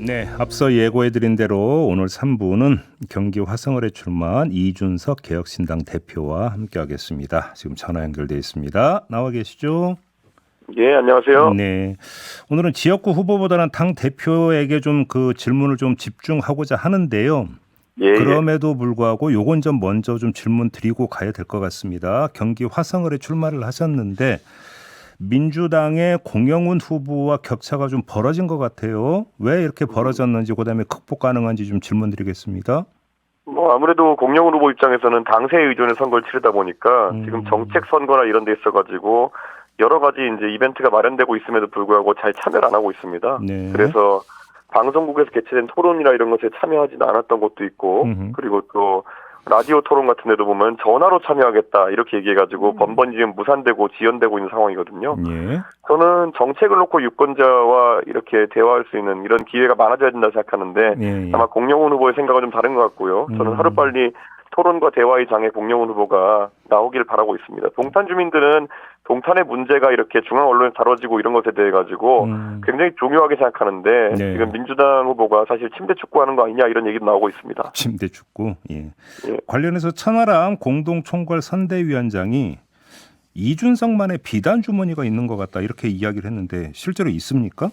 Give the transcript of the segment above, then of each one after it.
네, 앞서 예고해드린 대로 오늘 3부는 경기 화성을에 출마한 이준석 개혁신당 대표와 함께하겠습니다. 지금 전화 연결돼 있습니다. 나와 계시죠? 예, 안녕하세요. 네, 오늘은 지역구 후보보다는 당 대표에게 좀 그 질문을 좀 집중하고자 하는데요. 예, 그럼에도 불구하고 요건 좀 먼저 좀 질문 드리고 가야 될 것 같습니다. 경기 화성을에 출마를 하셨는데 민주당의 공영훈 후보와 격차가 좀 벌어진 것 같아요. 왜 이렇게 벌어졌는지 그다음에 극복 가능한지 좀 질문드리겠습니다. 뭐 아무래도 공영훈 후보 입장에서는 당세 의존의 선거를 치르다 보니까 지금 정책 선거나 이런 데 있어가지고 여러 가지 이제 이벤트가 마련되고 있음에도 불구하고 잘 참여를 안 하고 있습니다. 네. 그래서 방송국에서 개최된 토론이나 이런 것에 참여하지는 않았던 것도 있고, 그리고 또 라디오 토론 같은 데도 보면 전화로 참여하겠다 이렇게 얘기해가지고 번번이 지금 무산되고 지연되고 있는 상황이거든요. 예. 저는 정책을 놓고 유권자와 이렇게 대화할 수 있는 이런 기회가 많아져야 된다 생각하는데 예. 아마 공영훈 후보의 생각은 좀 다른 것 같고요. 저는 하루빨리 토론과 대화의 장에 공영훈 후보가 나오길 바라고 있습니다. 동탄 주민들은 동탄의 문제가 이렇게 중앙 언론에 다뤄지고 이런 것에 대해 가지고 굉장히 중요하게 생각하는데 네. 지금 민주당 후보가 사실 침대 축구하는 거 아니냐 이런 얘기도 나오고 있습니다. 침대 축구. 예. 예. 관련해서 천하람 공동총괄 선대위원장이 이준석만의 비단 주머니가 있는 것 같다 이렇게 이야기를 했는데 실제로 있습니까?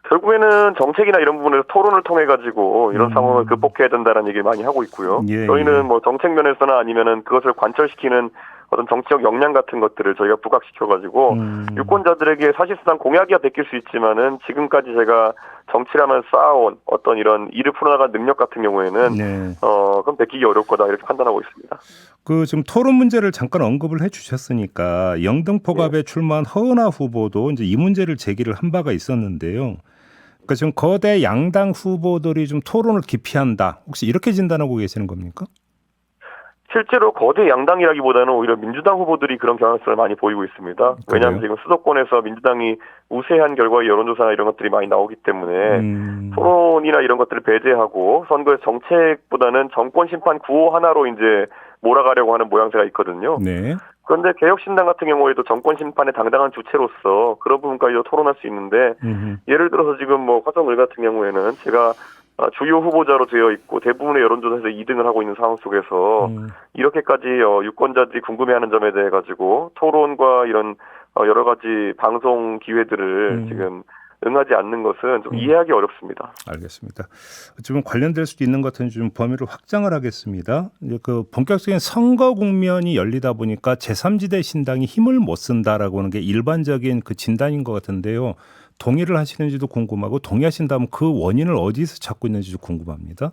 결국에는 정책이나 이런 부분에서 토론을 통해 가지고 이런 상황을 극복해야 된다는 얘기를 많이 하고 있고요. 예, 저희는 예. 뭐 정책 면에서나 아니면은 그것을 관철시키는 어떤 정치적 역량 같은 것들을 저희가 부각시켜 가지고 유권자들에게 사실상 공약이야 베낄 수 있지만은 지금까지 제가 정치라면 쌓아온 어떤 이런 일을 풀어나갈 능력 같은 경우에는 네. 그럼 베끼기 어려울 거다 이렇게 판단하고 있습니다. 그 지금 토론 문제를 잠깐 언급을 해주셨으니까 영등포갑에 출마한 허은하 후보도 이제 이 문제를 제기를 한 바가 있었는데요. 그러니까 지금 거대 양당 후보들이 좀 토론을 기피한다. 혹시 이렇게 진단하고 계시는 겁니까? 실제로 거대 양당이라기보다는 오히려 민주당 후보들이 그런 경향성을 많이 보이고 있습니다. 왜냐하면 지금 수도권에서 민주당이 우세한 결과의 여론조사나 이런 것들이 많이 나오기 때문에 토론이나 이런 것들을 배제하고 선거의 정책보다는 정권 심판 구호 하나로 이제 몰아가려고 하는 모양새가 있거든요. 네. 그런데 개혁신당 같은 경우에도 정권 심판의 당당한 주체로서 그런 부분까지도 토론할 수 있는데 예를 들어서 지금 뭐 화성을 같은 경우에는 제가 주요 후보자로 되어 있고 대부분의 여론조사에서 2등을 하고 있는 상황 속에서 이렇게까지 유권자들이 궁금해하는 점에 대해 가지고 토론과 이런 여러 가지 방송 기회들을 지금 응하지 않는 것은 좀 이해하기 어렵습니다. 알겠습니다. 지금 관련될 수도 있는 것 같은 좀 범위를 확장을 하겠습니다. 이제 그 본격적인 선거 국면이 열리다 보니까 제3지대 신당이 힘을 못 쓴다라고 하는 게 일반적인 그 진단인 것 같은데요. 동의를 하시는지도 궁금하고 동의하신다면 그 원인을 어디서 찾고 있는지도 궁금합니다.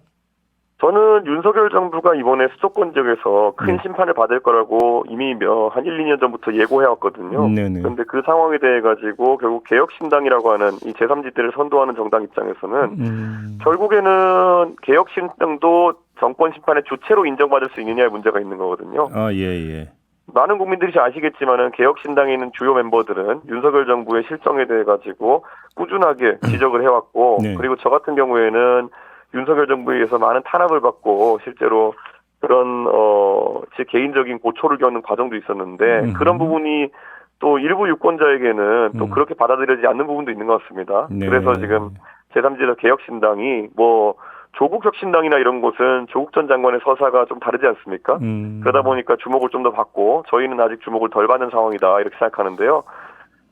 저는 윤석열 정부가 이번에 수도권 지역에서 큰 심판을 받을 거라고 이미 한 1, 2년 전부터 예고해왔거든요. 네네. 그런데 그 상황에 대해 가지고 결국 개혁신당이라고 하는 이 제3지대를 선도하는 정당 입장에서는 결국에는 개혁신당도 정권 심판의 주체로 인정받을 수 있느냐의 문제가 있는 거거든요. 아, 예. 많은 국민들이 잘 아시겠지만은 개혁신당에 있는 주요 멤버들은 윤석열 정부의 실정에 대해 가지고 꾸준하게 지적을 해왔고 네. 그리고 저 같은 경우에는 윤석열 정부에 의해서 많은 탄압을 받고 실제로 그런 제 개인적인 고초를 겪는 과정도 있었는데 그런 부분이 또 일부 유권자에게는 또 그렇게 받아들여지지 않는 부분도 있는 것 같습니다. 네. 그래서 지금 제3지대 개혁신당이 뭐 조국 혁신당이나 이런 곳은 조국 전 장관의 서사가 좀 다르지 않습니까? 그러다 보니까 주목을 좀 더 받고 저희는 아직 주목을 덜 받는 상황이다 이렇게 생각하는데요.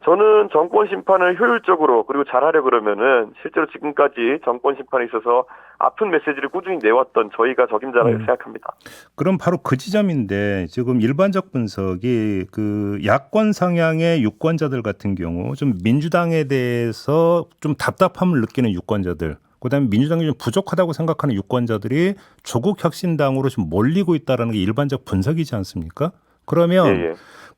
저는 정권 심판을 효율적으로 그리고 잘하려 그러면은 실제로 지금까지 정권 심판에 있어서 아픈 메시지를 꾸준히 내왔던 저희가 적임자라고 생각합니다. 그럼 바로 그 지점인데 지금 일반적 분석이 그 야권 성향의 유권자들 같은 경우 좀 민주당에 대해서 좀 답답함을 느끼는 유권자들 그다음에 민주당이 좀 부족하다고 생각하는 유권자들이 조국 혁신당으로 좀 몰리고 있다는 게 일반적 분석이지 않습니까? 그러면 예.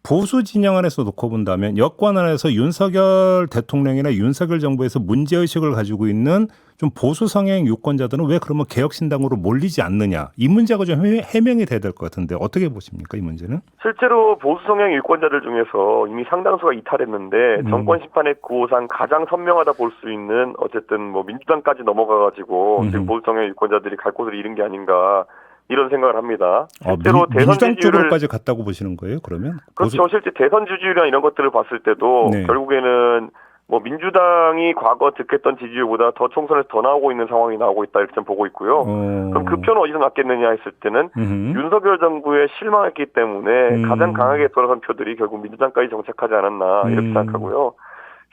보수 진영 안에서 놓고 본다면 여권 안에서 윤석열 대통령이나 윤석열 정부에서 문제의식을 가지고 있는 좀 보수 성향 유권자들은 왜 그러면 개혁신당으로 몰리지 않느냐. 이 문제가 좀 해명이 돼야 될 것 같은데 어떻게 보십니까? 이 문제는? 실제로 보수 성향 유권자들 중에서 이미 상당수가 이탈했는데 정권 심판의 구호상 가장 선명하다 볼 수 있는 어쨌든 뭐 민주당까지 넘어가가지고 지금 보수 성향 유권자들이 갈 곳을 잃은 게 아닌가 이런 생각을 합니다. 실제로 대선 민주당 지지율을 쪽으로까지 갔다고 보시는 거예요? 그러면? 그렇죠. 실제 대선 지지율이나 이런 것들을 봤을 때도 네. 결국에는 뭐 민주당이 과거 득했던 지지율보다 더 총선에서 더 나오고 있는 상황이 나오고 있다 이렇게 좀 보고 있고요. 그럼 그 표는 어디서 났겠느냐 했을 때는 윤석열 정부에 실망했기 때문에 가장 강하게 돌아선 표들이 결국 민주당까지 정착하지 않았나 이렇게 생각하고요.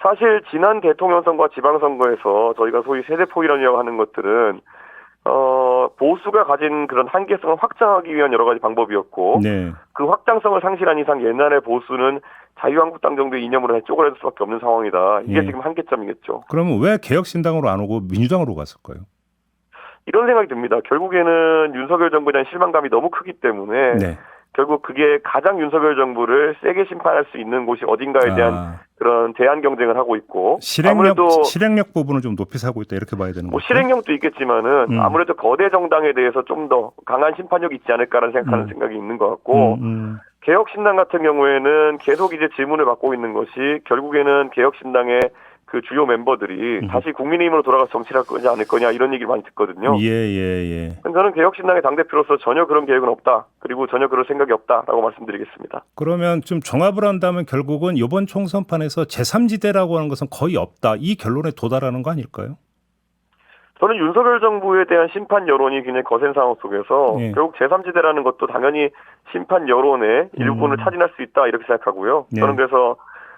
사실 지난 대통령 선거와 지방선거에서 저희가 소위 세대포이라고 하는 것들은 보수가 가진 그런 한계성을 확장하기 위한 여러 가지 방법이었고 네. 그 확장성을 상실한 이상 옛날의 보수는 자유한국당 정도의 이념으로 쪼그라들 수밖에 없는 상황이다. 이게 지금 한계점이겠죠. 그러면 왜 개혁신당으로 안 오고 민주당으로 갔을까요? 이런 생각이 듭니다. 결국에는 윤석열 정부에 대한 실망감이 너무 크기 때문에 네. 결국 그게 가장 윤석열 정부를 세게 심판할 수 있는 곳이 어딘가에 대한 그런 대안 경쟁을 하고 있고 실행력 부분을 좀 높이 사고 있다 이렇게 봐야 되는 거죠. 실행력도 있겠지만은 아무래도 거대 정당에 대해서 좀 더 강한 심판력이 있지 않을까라는 생각이 있는 것 같고 개혁신당 같은 경우에는 계속 이제 질문을 받고 있는 것이 결국에는 개혁신당의 그 주요 멤버들이 다시 국민의힘으로 돌아가서 정치를 할 거지 않을 거냐 이런 얘기를 많이 듣거든요. 예. 저는 개혁신당의 당대표로서 전혀 그런 계획은 없다. 그리고 전혀 그럴 생각이 없다라고 말씀드리겠습니다. 그러면 좀 종합을 한다면 결국은 이번 총선판에서 제3지대라고 하는 것은 거의 없다. 이 결론에 도달하는 거 아닐까요? 저는 윤석열 정부에 대한 심판 여론이 굉장히 거센 상황 속에서 결국 제3지대라는 것도 당연히 심판 여론의 일부분을 차지할 수 있다 이렇게 생각하고요. 저는 그래서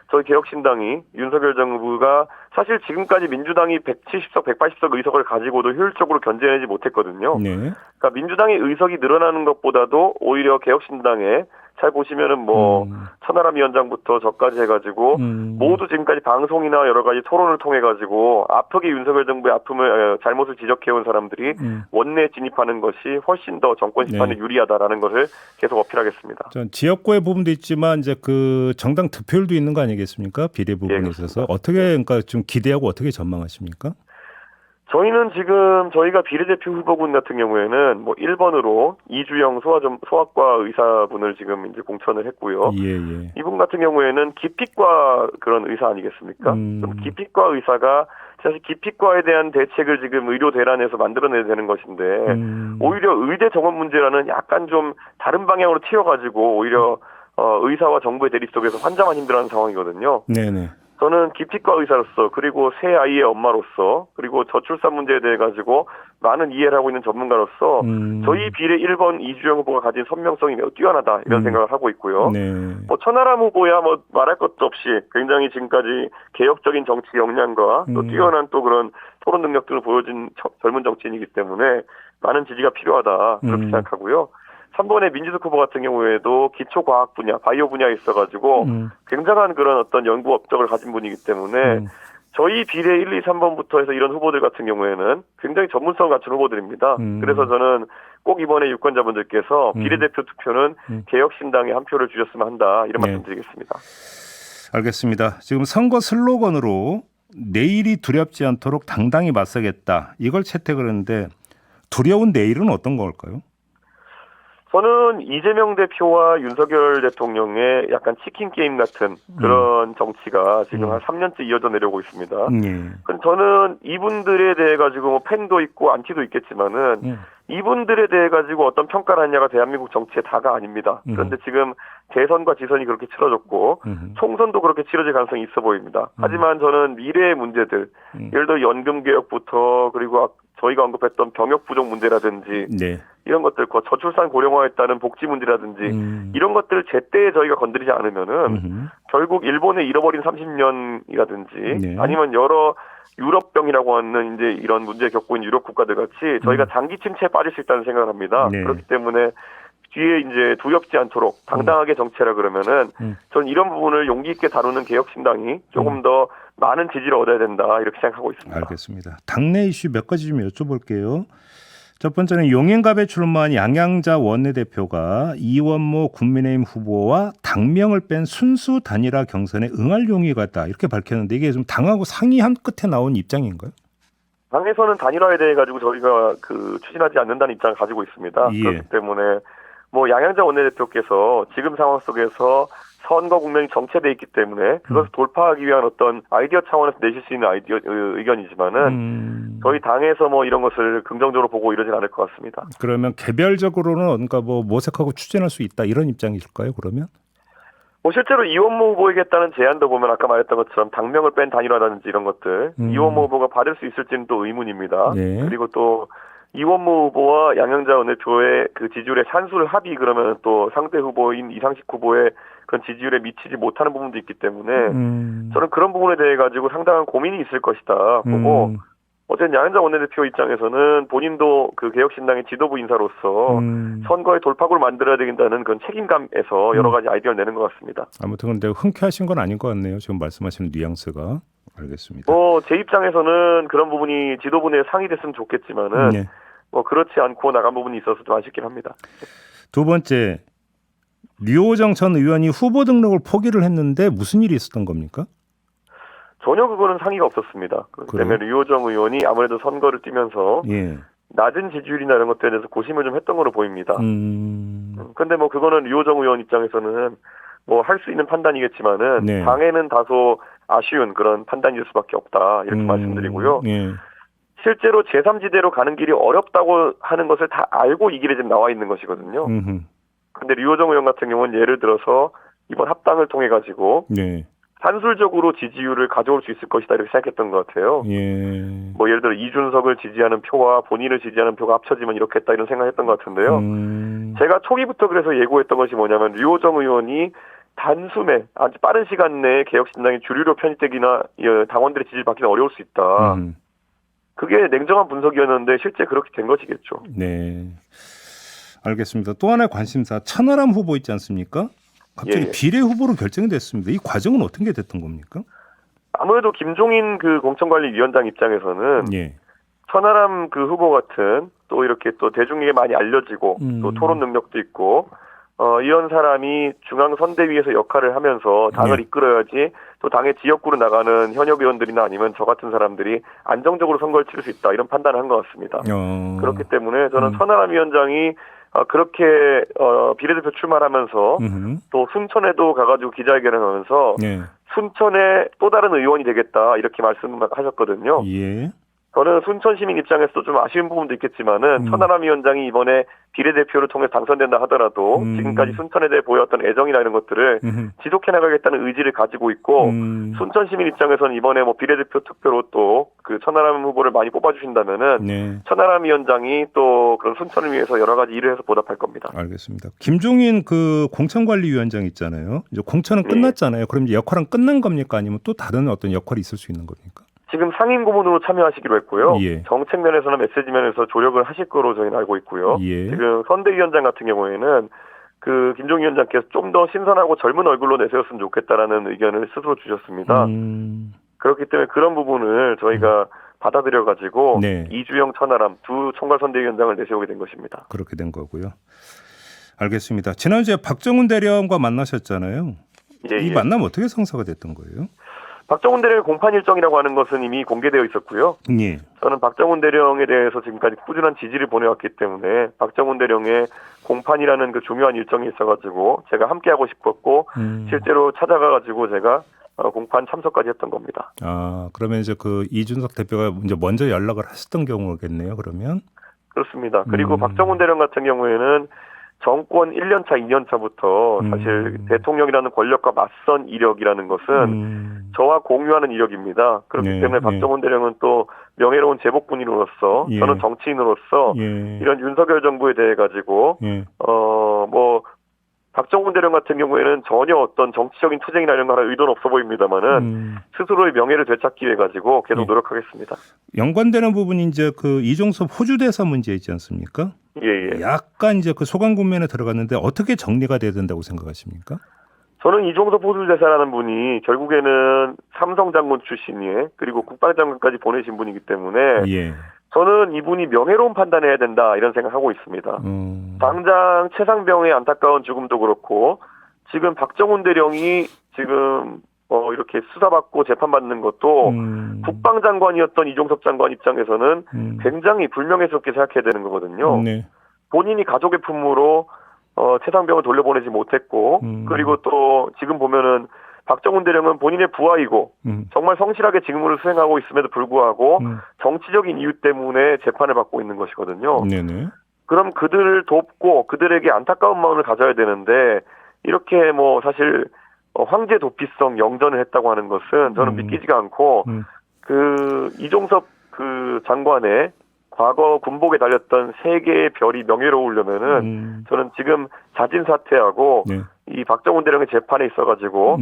저희 개혁신당이 윤석열 정부가 사실 지금까지 민주당이 170석, 180석 의석을 가지고도 효율적으로 견제하지 못했거든요. 그러니까 민주당의 의석이 늘어나는 것보다도 오히려 개혁신당에 잘 보시면은 뭐 천하람 위원장부터 저까지 해가지고 모두 지금까지 방송이나 여러 가지 토론을 통해 가지고 아프게 윤석열 정부의 아픔을 잘못을 지적해온 사람들이 원내에 진입하는 것이 훨씬 더 정권 심판에 유리하다라는 것을 계속 어필하겠습니다. 전 지역구의 부분도 있지만 이제 그 정당 득표율도 있는 거 아니겠습니까? 비례 부분에 있어서 어떻게 그러니까 좀 기대하고 어떻게 전망하십니까? 저희는 지금 저희가 비례대표 후보군 같은 경우에는 뭐 1번으로 이주영 소아과 의사분을 지금 이제 공천을 했고요. 이분 같은 경우에는 기피과 그런 의사 아니겠습니까? 그럼 기피과 의사가 사실 기피과에 대한 대책을 지금 의료 대란에서 만들어내야 되는 것인데 오히려 의대 정원 문제라는 약간 좀 다른 방향으로 튀어가지고 오히려 의사와 정부의 대립 속에서 환자만 힘들어하는 상황이거든요. 저는 기피과 의사로서 그리고 새 아이의 엄마로서 그리고 저출산 문제에 대해 가지고 많은 이해를 하고 있는 전문가로서 저희 비례 1번 이주영 후보가 가진 선명성이 매우 뛰어나다 이런 생각을 하고 있고요. 뭐 천하람 후보야 뭐 말할 것도 없이 굉장히 지금까지 개혁적인 정치 역량과 또 뛰어난 또 그런 토론 능력들을 보여준 젊은 정치인이기 때문에 많은 지지가 필요하다 그렇게 생각하고요. 3번의 민주당 후보 같은 경우에도 기초과학 분야, 바이오 분야에 있어가지고 굉장한 그런 어떤 연구 업적을 가진 분이기 때문에 저희 비례 1, 2, 3번부터 해서 이런 후보들 같은 경우에는 굉장히 전문성을 갖춘 후보들입니다. 그래서 저는 꼭 이번에 유권자분들께서 비례대표 투표는 개혁신당에 한 표를 주셨으면 한다 이런 말씀 드리겠습니다. 알겠습니다. 지금 선거 슬로건으로 내일이 두렵지 않도록 당당히 맞서겠다 이걸 채택을 했는데 두려운 내일은 어떤 걸까요? 저는 이재명 대표와 윤석열 대통령의 약간 치킨 게임 같은 그런 정치가 지금 한 3년째 이어져 내려오고 있습니다. 저는 이분들에 대해 가지고 뭐 팬도 있고 안티도 있겠지만은 이분들에 대해 가지고 어떤 평가를 하냐가 대한민국 정치의 다가 아닙니다. 그런데 지금 대선과 지선이 그렇게 치러졌고 총선도 그렇게 치러질 가능성이 있어 보입니다. 하지만 저는 미래의 문제들, 예를 들어 연금 개혁부터 그리고 저희가 언급했던 병역 부족 문제라든지 이런 것들, 저출산 고령화에 따른 복지 문제라든지 이런 것들을 제때 저희가 건드리지 않으면은 결국 일본의 잃어버린 30년이라든지 아니면 여러 유럽병이라고 하는 이제 이런 문제 겪고 있는 유럽 국가들 같이 저희가 장기 침체에 빠질 수 있다는 생각을 합니다. 그렇기 때문에 뒤에 이제 두렵지 않도록 당당하게 정치하라 그러면은 저는 이런 부분을 용기 있게 다루는 개혁신당이 조금 더 많은 지지를 얻어야 된다 이렇게 생각하고 있습니다. 알겠습니다. 당내 이슈 몇 가지 좀 여쭤볼게요. 첫 번째는 용인갑에 출마한 양양자 원내대표가 이원모 국민의힘 후보와 당명을 뺀 순수 단일화 경선에 응할 용의가 있다 이렇게 밝혔는데 이게 좀 당하고 상의한 끝에 나온 입장인가요? 당에서는 단일화에 대해 가지고 저희가 추진하지 않는다는 입장을 가지고 있습니다. 그렇기 때문에 뭐 양양자 원내대표께서 지금 상황 속에서 선거 국면이 정체돼 있기 때문에 그것을 돌파하기 위한 어떤 아이디어 차원에서 내실 수 있는 의견이지만은 저희 당에서 뭐 이런 것을 긍정적으로 보고 이러진 않을 것 같습니다. 그러면 개별적으로는 그러니까 뭐 모색하고 추진할 수 있다 이런 입장이실까요? 그러면? 뭐 실제로 이원모 후보에게했다는 제안도 보면 아까 말했던 것처럼 당명을 뺀 단일화라든지 이런 것들 이원모 후보가 받을 수 있을지는 또 의문입니다. 예. 그리고 또 이원모 후보와 양영자 원내대표의 그 지지율의 산술 합의 그러면 또 상대 후보인 이상식 후보의 그런 지지율에 미치지 못하는 부분도 있기 때문에 저는 그런 부분에 대해 가지고 상당한 고민이 있을 것이다 보고 어쨌든 양현자 원내대표 입장에서는 본인도 그 개혁신당의 지도부 인사로서 선거의 돌파구를 만들어야 된다는 그런 책임감에서 여러 가지 아이디어를 내는 것 같습니다. 아무튼 근데 흔쾌하신 건 아닌 것 같네요. 지금 말씀하시는 뉘앙스가. 알겠습니다. 제 입장에서는 그런 부분이 지도부 내에 상의됐으면 좋겠지만은 네. 그렇지 않고 나간 부분이 있어서 좀 아쉽긴 합니다. 두 번째, 류호정 전 의원이 후보 등록을 포기를 했는데 무슨 일이 있었던 겁니까? 전혀 그거는 상의가 없었습니다. 그렇기 때문에 류호정 의원이 아무래도 선거를 뛰면서 예. 낮은 지지율이나 이런 것들에 대해서 고심을 좀 했던 걸로 보입니다. 근데 그거는 류호정 의원 입장에서는 할 수 있는 판단이겠지만은 네. 당에는 다소 아쉬운 그런 판단일 수밖에 없다 이렇게 말씀드리고요. 예. 실제로 제3지대로 가는 길이 어렵다고 하는 것을 다 알고 이 길에 지금 나와 있는 것이거든요. 근데 류호정 의원 같은 경우는 예를 들어서 이번 합당을 통해 가지고 네. 산술적으로 지지율을 가져올 수 있을 것이다 이렇게 생각했던 것 같아요. 예. 예를 들어 이준석을 지지하는 표와 본인을 지지하는 표가 합쳐지면 이렇게 했다 이런 생각했던 것 같은데요. 제가 초기부터 그래서 예고했던 것이 뭐냐면 류호정 의원이 단숨에 아주 빠른 시간 내에 개혁신당의 주류로 편입되기나 당원들의 지지를 받기는 어려울 수 있다. 그게 냉정한 분석이었는데 실제 그렇게 된 것이겠죠. 네. 알겠습니다. 또 하나의 관심사 천하람 후보 있지 않습니까? 갑자기 예. 비례 후보로 결정이 됐습니다. 이 과정은 어떻게 됐던 겁니까? 아무래도 김종인 그 공천관리위원장 입장에서는 예. 천하람 그 후보 같은 또 이렇게 또 대중에게 많이 알려지고 또 토론 능력도 있고 이런 사람이 중앙선대위에서 역할을 하면서 당을 네. 이끌어야지 또 당의 지역구로 나가는 현역 의원들이나 아니면 저 같은 사람들이 안정적으로 선거를 치를 수 있다 이런 판단을 한 것 같습니다. 그렇기 때문에 저는 천하람 위원장이 그렇게 비례대표 출마하면서 또 순천에도 가가지고 기자회견을 하면서 네. 순천의 또 다른 의원이 되겠다 이렇게 말씀하셨거든요. 예. 저는 순천 시민 입장에서 좀 아쉬운 부분도 있겠지만은 천하람 위원장이 이번에 비례대표를 통해 당선된다 하더라도 지금까지 순천에 대해 보여왔던 애정이나 이런 것들을 지속해 나가겠다는 의지를 가지고 있고 순천 시민 입장에서는 이번에 비례대표 투표로 또 그 천하람 후보를 많이 뽑아주신다면은 네. 천하람 위원장이 또 그런 순천을 위해서 여러 가지 일을 해서 보답할 겁니다. 알겠습니다. 김종인 그 공천관리위원장 있잖아요. 이제 공천은 끝났잖아요. 그럼 이제 역할은 끝난 겁니까? 아니면 또 다른 어떤 역할이 있을 수 있는 겁니까? 지금 상임 고문으로 참여하시기로 했고요. 예. 정책 면에서나 메시지 면에서 조력을 하실 거로 저희는 알고 있고요. 예. 지금 선대위원장 같은 경우에는 그 김종인 위원장께서 좀 더 신선하고 젊은 얼굴로 내세웠으면 좋겠다라는 의견을 스스로 주셨습니다. 그렇기 때문에 그런 부분을 저희가 받아들여가지고 네. 이주영, 천하람 두 총괄선대위원장을 내세우게 된 것입니다. 그렇게 된 거고요. 알겠습니다. 지난주에 박정훈 대령과 만나셨잖아요. 이 만남 어떻게 성사가 됐던 거예요? 박정훈 대령의 공판 일정이라고 하는 것은 이미 공개되어 있었고요. 예. 저는 박정훈 대령에 대해서 지금까지 꾸준한 지지를 보내왔기 때문에 박정훈 대령의 공판이라는 그 중요한 일정이 있어가지고 제가 함께하고 싶었고 실제로 찾아가가지고 제가 공판 참석까지 했던 겁니다. 그러면 이제 그 이준석 대표가 이제 먼저 연락을 하셨던 경우겠네요. 그러면 그렇습니다. 그리고 박정훈 대령 같은 경우에는 정권 1년차, 2년차부터 사실 대통령이라는 권력과 맞선 이력이라는 것은 저와 공유하는 이력입니다. 그렇기 때문에 박정훈 대령은 또 명예로운 제복군인으로서 저는 정치인으로서 이런 윤석열 정부에 대해 가지고 박정훈 대령 같은 경우에는 전혀 어떤 정치적인 투쟁이나 이런 거 할 의도는 없어 보입니다만은 스스로의 명예를 되찾기 위해 가지고 계속 노력하겠습니다. 연관되는 부분이 이제 그 이종섭 호주 대사 문제 있지 않습니까? 예. 약간 이제 그 소관 국면에 들어갔는데 어떻게 정리가 돼야 된다고 생각하십니까? 저는 이종섭 호주 대사라는 분이 결국에는 삼성 장군 출신이에요. 그리고 국방장관까지 보내신 분이기 때문에 저는 이분이 명예로운 판단해야 된다 이런 생각하고 있습니다. 당장 최상병의 안타까운 죽음도 그렇고 지금 박정훈 대령이 지금 이렇게 수사받고 재판받는 것도 국방장관이었던 이종섭 장관 입장에서는 굉장히 불명예스럽게 생각해야 되는 거거든요. 본인이 가족의 품으로 최상병을 돌려보내지 못했고 그리고 또 지금 보면은 박정훈 대령은 본인의 부하이고 정말 성실하게 직무를 수행하고 있음에도 불구하고 정치적인 이유 때문에 재판을 받고 있는 것이거든요. 그럼 그들을 돕고 그들에게 안타까운 마음을 가져야 되는데 이렇게 사실 황제 도피성 영전을 했다고 하는 것은 저는 믿기지가 않고 그 이종섭 그 장관의 과거 군복에 달렸던 세 개의 별이 명예로우려면은 저는 지금 자진 사퇴하고 네. 이 박정훈 대령의 재판에 있어가지고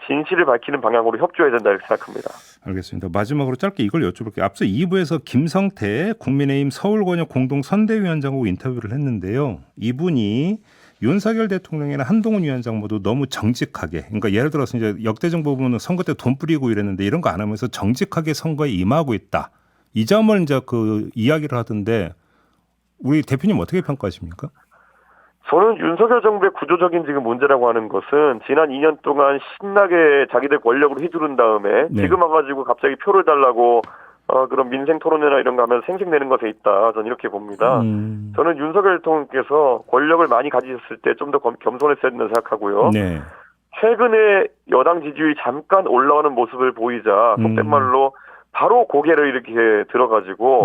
진실을 밝히는 방향으로 협조해야 된다 이렇게 생각합니다. 알겠습니다. 마지막으로 짧게 이걸 여쭤볼게요. 앞서 2부에서 김성태 국민의힘 서울권역 공동선대위원장하고 인터뷰를 했는데요. 이분이 윤석열 대통령이나 한동훈 위원장 모두 너무 정직하게, 그러니까 예를 들어서 이제 역대 정부 보면 선거 때 돈 뿌리고 이랬는데 이런 거 안 하면서 정직하게 선거에 임하고 있다. 이 점을 이제 그 이야기를 하던데 우리 대표님 어떻게 평가하십니까? 저는 윤석열 정부의 구조적인 지금 문제라고 하는 것은 지난 2년 동안 신나게 자기들 권력으로 휘두른 다음에 네. 지금 와가지고 갑자기 표를 달라고 그런 민생 토론회나 이런 거 하면 생색내는 것에 있다. 저는 이렇게 봅니다. 저는 윤석열 대통령께서 권력을 많이 가지셨을 때 좀 더 겸손했어야 된다고 생각하고요. 네. 최근에 여당 지지율이 잠깐 올라오는 모습을 보이자 속된 말로 바로 고개를 이렇게 들어가지고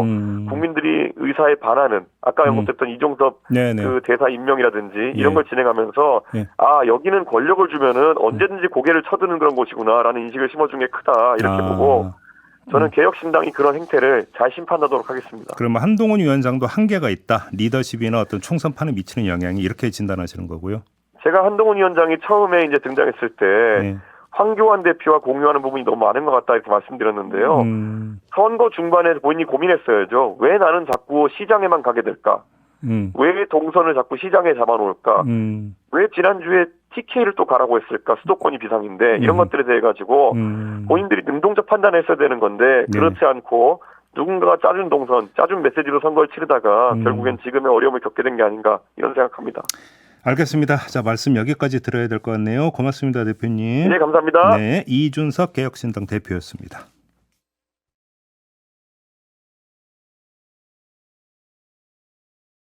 국민들이 의사에 반하는 아까 언급됐던 이종섭 네네. 그 대사 임명이라든지 이런 예. 걸 진행하면서 예. 아 여기는 권력을 주면은 언제든지 고개를 쳐드는 그런 곳이구나라는 인식을 심어준 게 크다 이렇게 보고 저는 개혁신당이 그런 행태를 잘 심판하도록 하겠습니다. 그러면 한동훈 위원장도 한계가 있다. 리더십이나 어떤 총선판에 미치는 영향이 이렇게 진단하시는 거고요. 제가 한동훈 위원장이 처음에 이제 등장했을 때 네. 황교안 대표와 공유하는 부분이 너무 많은 것 같다 이렇게 말씀드렸는데요. 선거 중반에 본인이 고민했어야죠. 왜 나는 자꾸 시장에만 가게 될까? 왜 동선을 자꾸 시장에 잡아놓을까? 왜 지난주에 TK를 또 가라고 했을까? 수도권이 비상인데 이런 것들에 대해 가지고 본인들이 능동적 판단했어야 되는 건데 그렇지 않고 누군가가 짜준 동선, 짜준 메시지로 선거를 치르다가 결국엔 지금의 어려움을 겪게 된 게 아닌가 이런 생각합니다. 알겠습니다. 자, 말씀 여기까지 들어야 될 것 같네요. 고맙습니다, 대표님. 네, 감사합니다. 네, 이준석 개혁신당 대표였습니다.